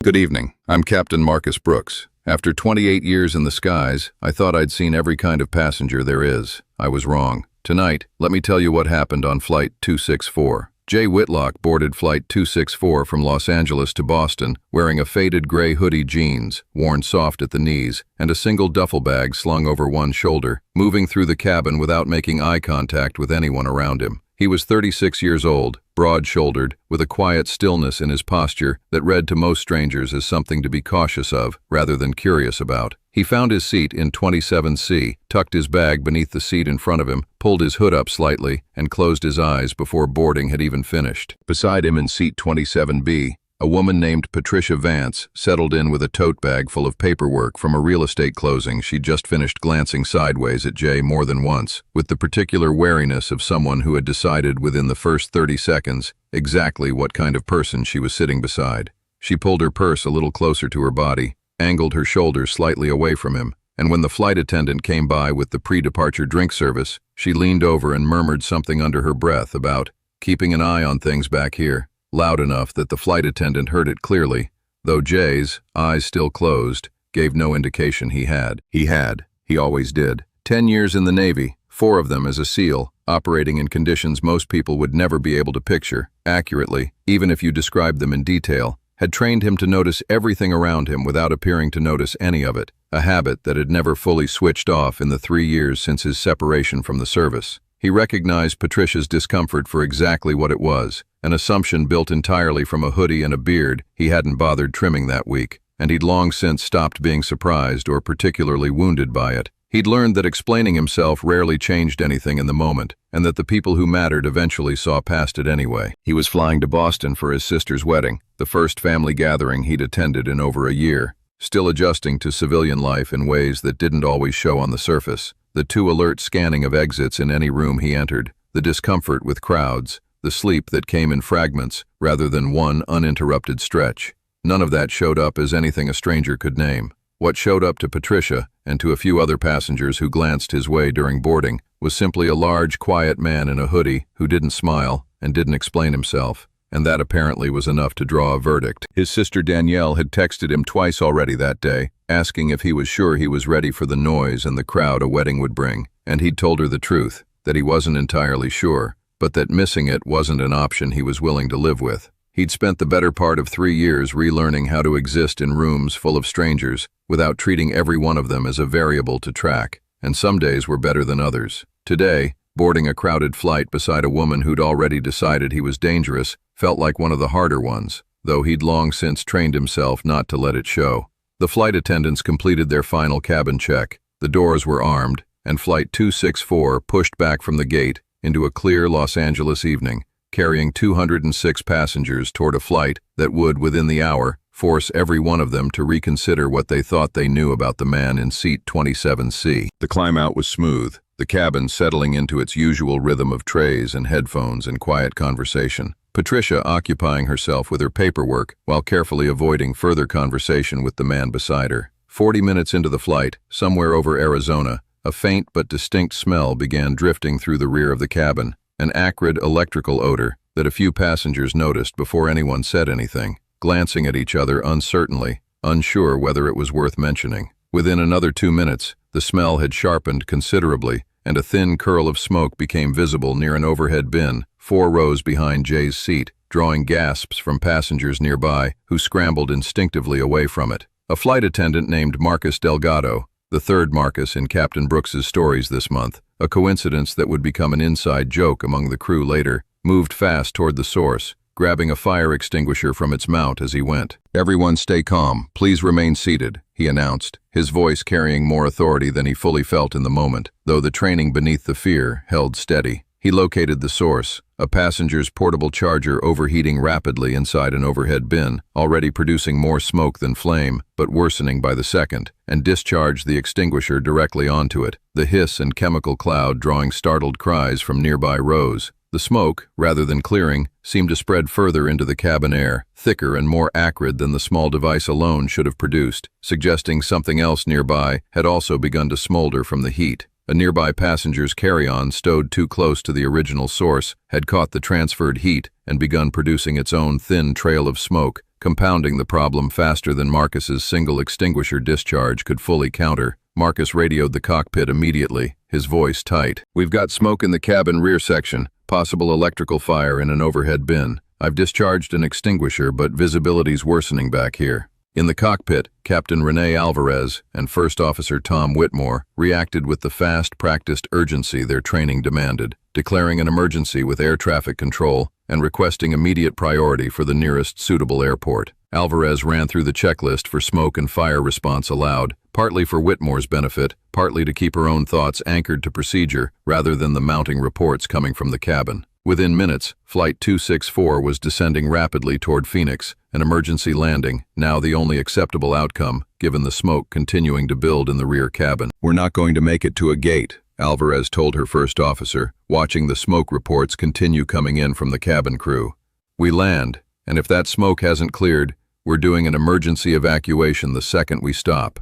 Good evening. I'm Captain Marcus Brooks. After 28 years in the skies, I thought I'd seen every kind of passenger there is. I was wrong. Tonight, let me tell you what happened on Flight 264. Jay Whitlock boarded Flight 264 from Los Angeles to Boston, wearing a faded gray hoodie jeans, worn soft at the knees, and a single duffel bag slung over one shoulder, moving through the cabin without making eye contact with anyone around him. He was 36 years old, broad-shouldered, with a quiet stillness in his posture that read to most strangers as something to be cautious of, rather than curious about. He found his seat in 27C, tucked his bag beneath the seat in front of him, pulled his hood up slightly, and closed his eyes before boarding had even finished. Beside him in seat 27B, a woman named Patricia Vance settled in with a tote bag full of paperwork from a real estate closing she'd just finished, glancing sideways at Jay more than once, with the particular wariness of someone who had decided within the first 30 seconds exactly what kind of person she was sitting beside. She pulled her purse a little closer to her body, angled her shoulders slightly away from him, and when the flight attendant came by with the pre-departure drink service, she leaned over and murmured something under her breath about keeping an eye on things back here, loud enough that the flight attendant heard it clearly, though Jay's, eyes still closed, gave no indication he had. He always did. 10 years in the Navy, 4 of them as a SEAL, operating in conditions most people would never be able to picture accurately, even if you described them in detail, had trained him to notice everything around him without appearing to notice any of it, a habit that had never fully switched off in the 3 years since his separation from the service. He recognized Patricia's discomfort for exactly what it was, an assumption built entirely from a hoodie and a beard he hadn't bothered trimming that week, and he'd long since stopped being surprised or particularly wounded by it. He'd learned that explaining himself rarely changed anything in the moment, and that the people who mattered eventually saw past it anyway. He was flying to Boston for his sister's wedding, the first family gathering he'd attended in over a year, still adjusting to civilian life in ways that didn't always show on the surface. The too alert scanning of exits in any room he entered, the discomfort with crowds, the sleep that came in fragments rather than one uninterrupted stretch. None of that showed up as anything a stranger could name. What showed up to Patricia, and to a few other passengers who glanced his way during boarding, was simply a large, quiet man in a hoodie who didn't smile and didn't explain himself, and that apparently was enough to draw a verdict. His sister Danielle had texted him twice already that day, asking if he was sure he was ready for the noise and the crowd a wedding would bring, and he'd told her the truth, that he wasn't entirely sure, but that missing it wasn't an option he was willing to live with. He'd spent the better part of 3 years relearning how to exist in rooms full of strangers without treating every one of them as a variable to track, and some days were better than others. Today, boarding a crowded flight beside a woman who'd already decided he was dangerous felt like one of the harder ones, though he'd long since trained himself not to let it show. The flight attendants completed their final cabin check, the doors were armed, and Flight 264 pushed back from the gate into a clear Los Angeles evening, carrying 206 passengers toward a flight that would, within the hour, force every one of them to reconsider what they thought they knew about the man in seat 27C. The climb out was smooth, the cabin settling into its usual rhythm of trays and headphones and quiet conversation. Patricia occupying herself with her paperwork while carefully avoiding further conversation with the man beside her. 40 minutes into the flight, somewhere over Arizona, a faint but distinct smell began drifting through the rear of the cabin, an acrid electrical odor that a few passengers noticed before anyone said anything, glancing at each other uncertainly, unsure whether it was worth mentioning. Within another 2 minutes, the smell had sharpened considerably, and a thin curl of smoke became visible near an overhead bin 4 rows behind Jay's seat, drawing gasps from passengers nearby who scrambled instinctively away from it. A flight attendant named Marcus Delgado, the third Marcus in Captain Brooks's stories this month, a coincidence that would become an inside joke among the crew later, moved fast toward the source, grabbing a fire extinguisher from its mount as he went. "Everyone stay calm, please remain seated," he announced, his voice carrying more authority than he fully felt in the moment, though the training beneath the fear held steady. He located the source, a passenger's portable charger overheating rapidly inside an overhead bin, already producing more smoke than flame, but worsening by the second, and discharged the extinguisher directly onto it, the hiss and chemical cloud drawing startled cries from nearby rows. The smoke, rather than clearing, seemed to spread further into the cabin air, thicker and more acrid than the small device alone should have produced, suggesting something else nearby had also begun to smolder from the heat. A nearby passenger's carry-on, stowed too close to the original source, had caught the transferred heat and begun producing its own thin trail of smoke, compounding the problem faster than Marcus's single extinguisher discharge could fully counter. Marcus radioed the cockpit immediately, his voice tight. "We've got smoke in the cabin rear section, possible electrical fire in an overhead bin. I've discharged an extinguisher, but visibility's worsening back here." In the cockpit, Captain Rene Alvarez and First Officer Tom Whitmore reacted with the fast, practiced urgency their training demanded, declaring an emergency with air traffic control and requesting immediate priority for the nearest suitable airport. Alvarez ran through the checklist for smoke and fire response aloud, partly for Whitmore's benefit, partly to keep her own thoughts anchored to procedure rather than the mounting reports coming from the cabin. Within minutes, Flight 264 was descending rapidly toward Phoenix, an emergency landing, now the only acceptable outcome, given the smoke continuing to build in the rear cabin. "We're not going to make it to a gate," Alvarez told her first officer, watching the smoke reports continue coming in from the cabin crew. "We land, and if that smoke hasn't cleared, we're doing an emergency evacuation the second we stop."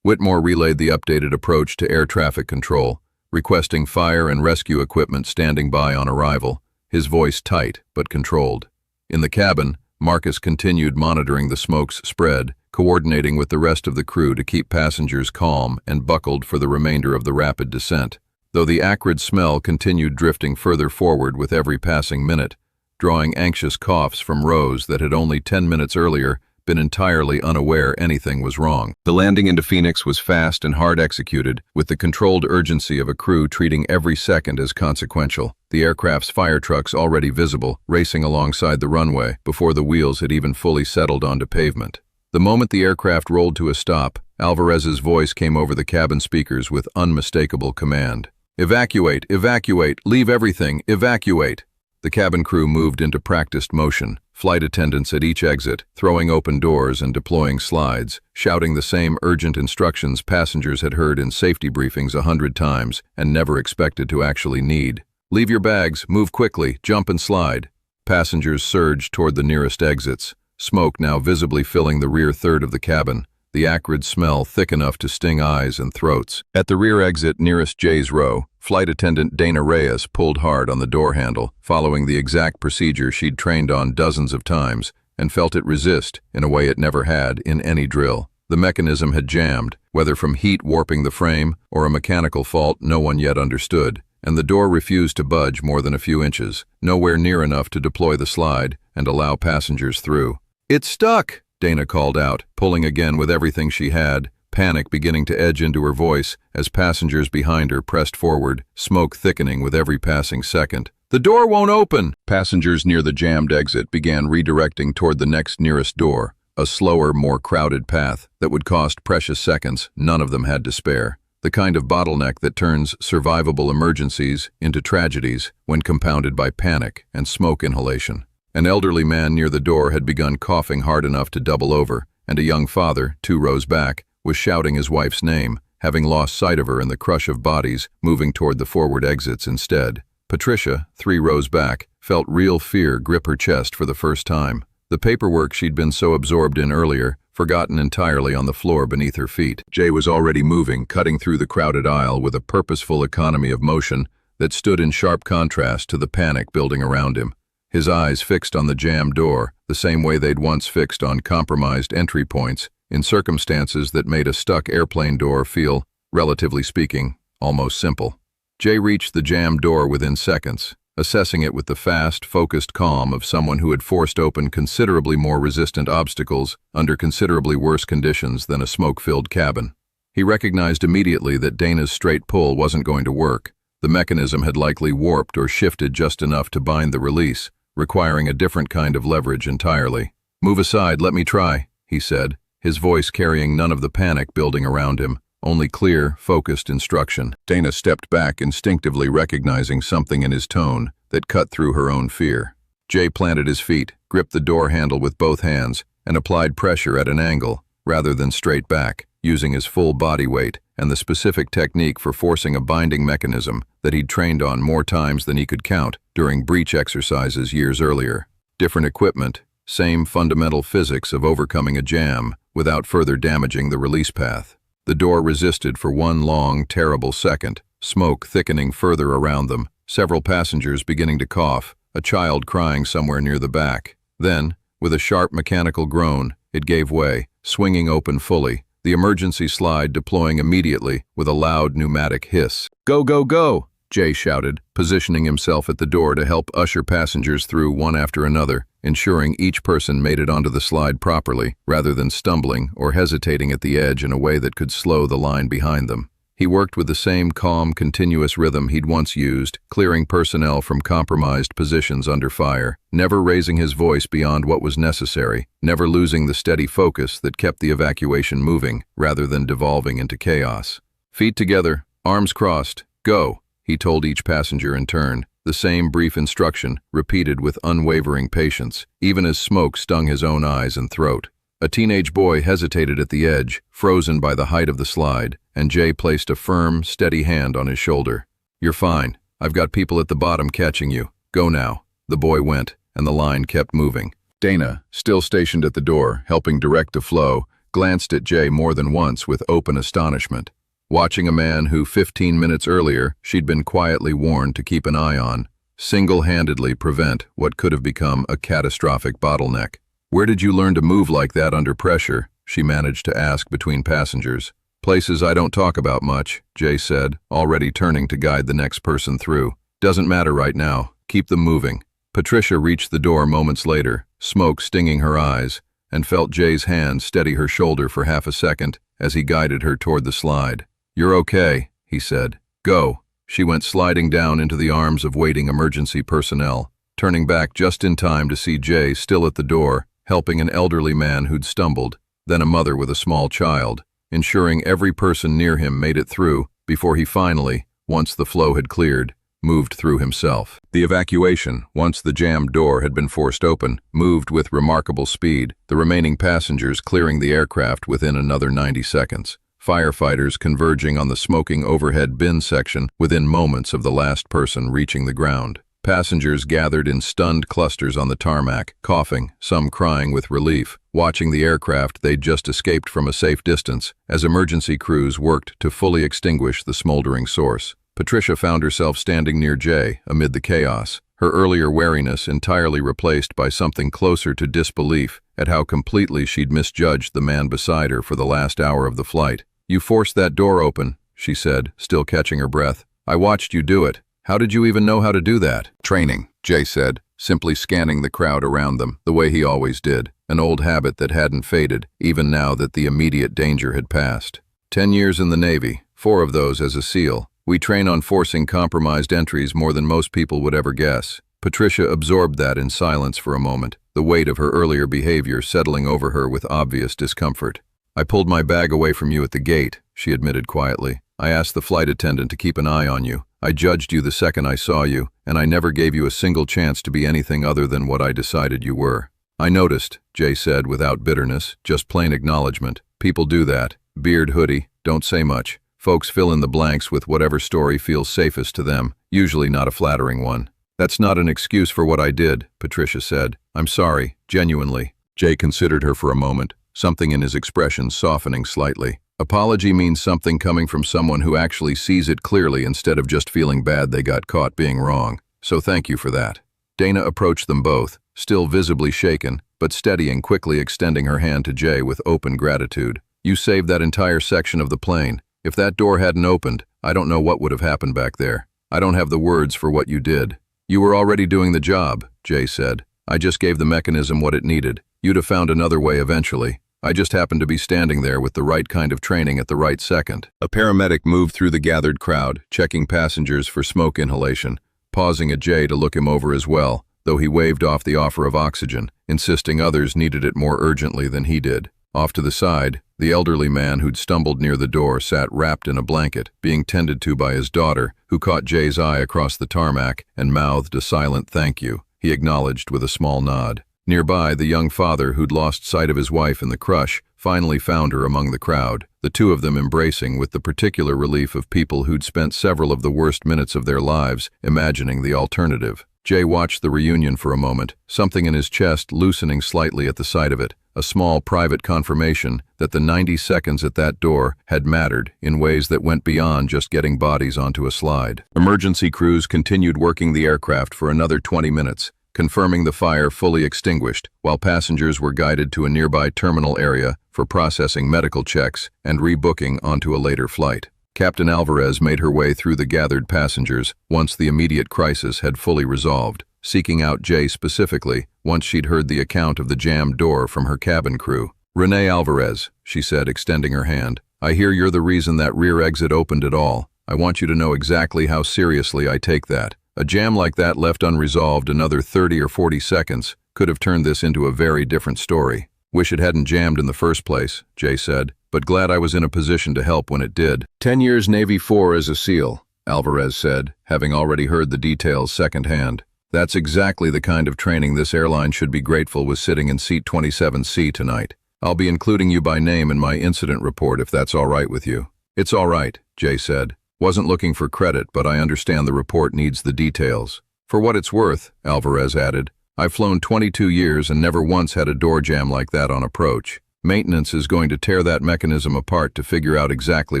Whitmore relayed the updated approach to air traffic control, requesting fire and rescue equipment standing by on arrival, his voice tight but controlled. In the cabin, Marcus continued monitoring the smoke's spread, coordinating with the rest of the crew to keep passengers calm and buckled for the remainder of the rapid descent, though the acrid smell continued drifting further forward with every passing minute, drawing anxious coughs from Rose that had only 10 minutes earlier been entirely unaware anything was wrong. The landing into Phoenix was fast and hard executed, with the controlled urgency of a crew treating every second as consequential. The aircraft's fire trucks already visible, racing alongside the runway before the wheels had even fully settled onto pavement. The moment the aircraft rolled to a stop, Alvarez's voice came over the cabin speakers with unmistakable command. "Evacuate, evacuate, leave everything, evacuate." The cabin crew moved into practiced motion, flight attendants at each exit, throwing open doors and deploying slides, shouting the same urgent instructions passengers had heard in safety briefings 100 times and never expected to actually need. "Leave your bags, move quickly, jump and slide." Passengers surged toward the nearest exits, smoke now visibly filling the rear third of the cabin, the acrid smell thick enough to sting eyes and throats. At the rear exit nearest Jay's row, flight attendant Dana Reyes pulled hard on the door handle, following the exact procedure she'd trained on dozens of times, and felt it resist in a way it never had in any drill. The mechanism had jammed, whether from heat warping the frame or a mechanical fault no one yet understood, and the door refused to budge more than a few inches, nowhere near enough to deploy the slide and allow passengers through. "It's stuck!" Dana called out, pulling again with everything she had, panic beginning to edge into her voice as passengers behind her pressed forward, smoke thickening with every passing second. "The door won't open!" Passengers near the jammed exit began redirecting toward the next nearest door, a slower, more crowded path that would cost precious seconds none of them had to spare. The kind of bottleneck that turns survivable emergencies into tragedies when compounded by panic and smoke inhalation. An elderly man near the door had begun coughing hard enough to double over, and a young father, 2 rows back, was shouting his wife's name, having lost sight of her in the crush of bodies moving toward the forward exits instead. Patricia, 3 rows back, felt real fear grip her chest for the first time. The paperwork she'd been so absorbed in earlier, forgotten entirely on the floor beneath her feet. Jay was already moving, cutting through the crowded aisle with a purposeful economy of motion that stood in sharp contrast to the panic building around him. His eyes fixed on the jammed door, the same way they'd once fixed on compromised entry points, in circumstances that made a stuck airplane door feel, relatively speaking, almost simple. Jay reached the jammed door within seconds, assessing it with the fast, focused calm of someone who had forced open considerably more resistant obstacles under considerably worse conditions than a smoke-filled cabin. He recognized immediately that Dana's straight pull wasn't going to work. The mechanism had likely warped or shifted just enough to bind the release, requiring a different kind of leverage entirely. "Move aside, let me try," he said, his voice carrying none of the panic building around him, only clear, focused instruction. Dana stepped back, instinctively recognizing something in his tone that cut through her own fear. Jay planted his feet, gripped the door handle with both hands, and applied pressure at an angle, rather than straight back, using his full body weight and the specific technique for forcing a binding mechanism that he'd trained on more times than he could count during breach exercises years earlier. Different equipment, same fundamental physics of overcoming a jam without further damaging the release path. The door resisted for one long, terrible second, smoke thickening further around them, several passengers beginning to cough, a child crying somewhere near the back. Then, With a sharp mechanical groan, it gave way, swinging open fully, the emergency slide deploying immediately with a loud pneumatic hiss. "Go, go, go!" Jay shouted, positioning himself at the door to help usher passengers through one after another, ensuring each person made it onto the slide properly, rather than stumbling or hesitating at the edge in a way that could slow the line behind them. He worked with the same calm, continuous rhythm he'd once used, clearing personnel from compromised positions under fire, never raising his voice beyond what was necessary, never losing the steady focus that kept the evacuation moving, rather than devolving into chaos. "Feet together, arms crossed, go," he told each passenger in turn, the same brief instruction, repeated with unwavering patience, even as smoke stung his own eyes and throat. A teenage boy hesitated at the edge, frozen by the height of the slide, and Jay placed a firm, steady hand on his shoulder. "You're fine. I've got people at the bottom catching you. Go now." The boy went, and the line kept moving. Dana, still stationed at the door, helping direct the flow, glanced at Jay more than once with open astonishment. Watching a man who 15 minutes earlier she'd been quietly warned to keep an eye on, single-handedly prevent what could have become a catastrophic bottleneck. "Where did you learn to move like that under pressure?" she managed to ask between passengers. "Places I don't talk about much," Jay said, already turning to guide the next person through. "Doesn't matter right now. Keep them moving." Patricia reached the door moments later, smoke stinging her eyes, and felt Jay's hand steady her shoulder for half a second as he guided her toward the slide. "You're okay," he said. "Go." She went sliding down into the arms of waiting emergency personnel, turning back just in time to see Jay still at the door, helping an elderly man who'd stumbled, then a mother with a small child, ensuring every person near him made it through before he finally, once the flow had cleared, moved through himself. The evacuation, once the jammed door had been forced open, moved with remarkable speed, the remaining passengers clearing the aircraft within another 90 seconds. Firefighters converging on the smoking overhead bin section within moments of the last person reaching the ground. Passengers gathered in stunned clusters on the tarmac, coughing, some crying with relief, watching the aircraft they'd just escaped from a safe distance, as emergency crews worked to fully extinguish the smoldering source. Patricia found herself standing near Jay, amid the chaos, her earlier wariness entirely replaced by something closer to disbelief at how completely she'd misjudged the man beside her for the last hour of the flight. "You forced that door open," she said, still catching her breath. "I watched you do it. How did you even know how to do that?" "Training," Jay said, simply scanning the crowd around them, the way he always did, an old habit that hadn't faded, even now that the immediate danger had passed. 10 years in the Navy, 4 of those as a SEAL. We train on forcing compromised entries more than most people would ever guess. Patricia absorbed that in silence for a moment, the weight of her earlier behavior settling over her with obvious discomfort. "I pulled my bag away from you at the gate," she admitted quietly. "I asked the flight attendant to keep an eye on you. I judged you the second I saw you, and I never gave you a single chance to be anything other than what I decided you were." "I noticed," Jay said without bitterness, just plain acknowledgement. "People do that. Beard, hoodie, don't say much. Folks fill in the blanks with whatever story feels safest to them, usually not a flattering one." "That's not an excuse for what I did," Patricia said. "I'm sorry, genuinely." Jay considered her for a moment, something in his expression softening slightly. Apology means something coming from someone who actually sees it clearly instead of just feeling bad they got caught being wrong. So thank you for that. Dana approached them both, still visibly shaken, but steady and quickly extending her hand to Jay with open gratitude. "You saved that entire section of the plane. If that door hadn't opened, I don't know what would have happened back there. I don't have the words for what you did." "You were already doing the job," Jay said. "I just gave the mechanism what it needed. You'd have found another way eventually. I just happened to be standing there with the right kind of training at the right second." A paramedic moved through the gathered crowd, checking passengers for smoke inhalation, pausing at Jay to look him over as well, though he waved off the offer of oxygen, insisting others needed it more urgently than he did. Off to the side, the elderly man who'd stumbled near the door sat wrapped in a blanket, being tended to by his daughter, who caught Jay's eye across the tarmac and mouthed a silent thank you, he acknowledged with a small nod. Nearby, the young father who'd lost sight of his wife in the crush finally found her among the crowd, the two of them embracing with the particular relief of people who'd spent several of the worst minutes of their lives imagining the alternative. Jay watched the reunion for a moment, something in his chest loosening slightly at the sight of it, a small private confirmation that the 90 seconds at that door had mattered in ways that went beyond just getting bodies onto a slide. Emergency crews continued working the aircraft for another 20 minutes, confirming the fire fully extinguished, while passengers were guided to a nearby terminal area for processing medical checks and rebooking onto a later flight. Captain Alvarez made her way through the gathered passengers once the immediate crisis had fully resolved, seeking out Jay specifically once she'd heard the account of the jammed door from her cabin crew. "Renee Alvarez," she said, extending her hand. "I hear you're the reason that rear exit opened at all. I want you to know exactly how seriously I take that. A jam like that left unresolved another 30 or 40 seconds could have turned this into a very different story. Wish it hadn't jammed in the first place," Jay said, "but glad I was in a position to help when it did." 10 years Navy 4 as a SEAL, Alvarez said, having already heard the details secondhand. "That's exactly the kind of training this airline should be grateful was sitting in seat 27C tonight. I'll be including you by name in my incident report if that's all right with you." "It's all right," Jay said. "Wasn't looking for credit, but I understand the report needs the details." "For what it's worth," Alvarez added, "I've flown 22 years and never once had a door jam like that on approach. Maintenance is going to tear that mechanism apart to figure out exactly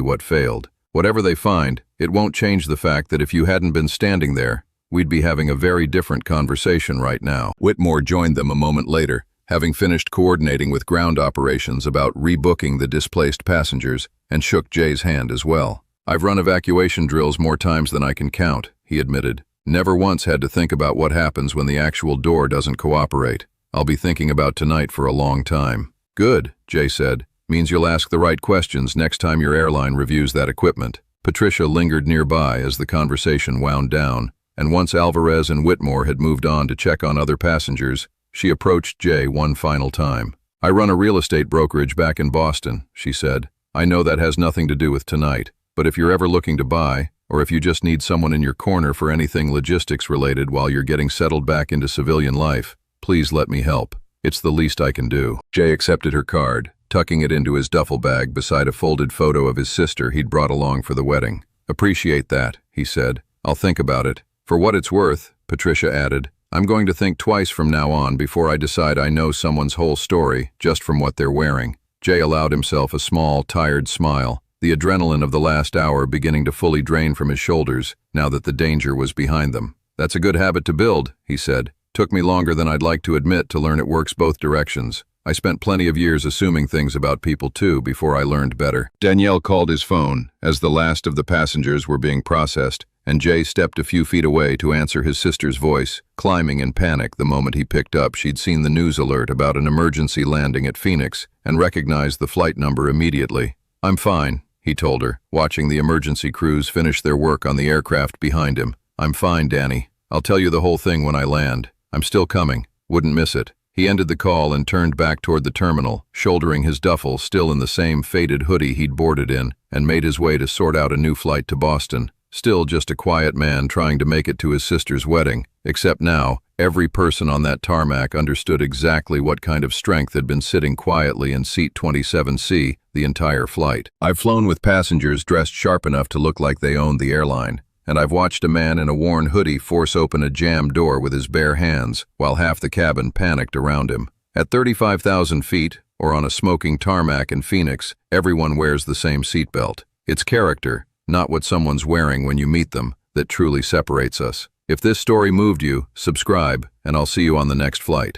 what failed. Whatever they find, it won't change the fact that if you hadn't been standing there, we'd be having a very different conversation right now." Whitmore joined them a moment later, having finished coordinating with ground operations about rebooking the displaced passengers, and shook Jay's hand as well. "I've run evacuation drills more times than I can count," he admitted. "Never once had to think about what happens when the actual door doesn't cooperate. I'll be thinking about tonight for a long time." "Good," Jay said. "Means you'll ask the right questions next time your airline reviews that equipment." Patricia lingered nearby as the conversation wound down, and once Alvarez and Whitmore had moved on to check on other passengers, she approached Jay one final time. "I run a real estate brokerage back in Boston," she said. "I know that has nothing to do with tonight, but if you're ever looking to buy, or if you just need someone in your corner for anything logistics related while you're getting settled back into civilian life, please let me help. It's the least I can do." Jay accepted her card, tucking it into his duffel bag beside a folded photo of his sister he'd brought along for the wedding. "Appreciate that," he said. "I'll think about it. For what it's worth," Patricia added, "I'm going to think twice from now on before I decide I know someone's whole story just from what they're wearing." Jay allowed himself a small, tired smile, the adrenaline of the last hour beginning to fully drain from his shoulders now that the danger was behind them. "That's a good habit to build," he said. "Took me longer than I'd like to admit to learn it works both directions. I spent plenty of years assuming things about people too before I learned better." Danielle called his phone as the last of the passengers were being processed, and Jay stepped a few feet away to answer his sister's voice, climbing in panic the moment he picked up. She'd seen the news alert about an emergency landing at Phoenix and recognized the flight number immediately. "I'm fine," he told her, watching the emergency crews finish their work on the aircraft behind him. "I'm fine, Danny. I'll tell you the whole thing when I land. I'm still coming. Wouldn't miss it." He ended the call and turned back toward the terminal, shouldering his duffel still in the same faded hoodie he'd boarded in, and made his way to sort out a new flight to Boston. Still just a quiet man trying to make it to his sister's wedding, except now, every person on that tarmac understood exactly what kind of strength had been sitting quietly in seat 27C the entire flight. "I've flown with passengers dressed sharp enough to look like they owned the airline, and I've watched a man in a worn hoodie force open a jammed door with his bare hands while half the cabin panicked around him. At 35,000 feet, or on a smoking tarmac in Phoenix, everyone wears the same seatbelt. It's character, not what someone's wearing when you meet them, that truly separates us. If this story moved you, subscribe, and I'll see you on the next flight."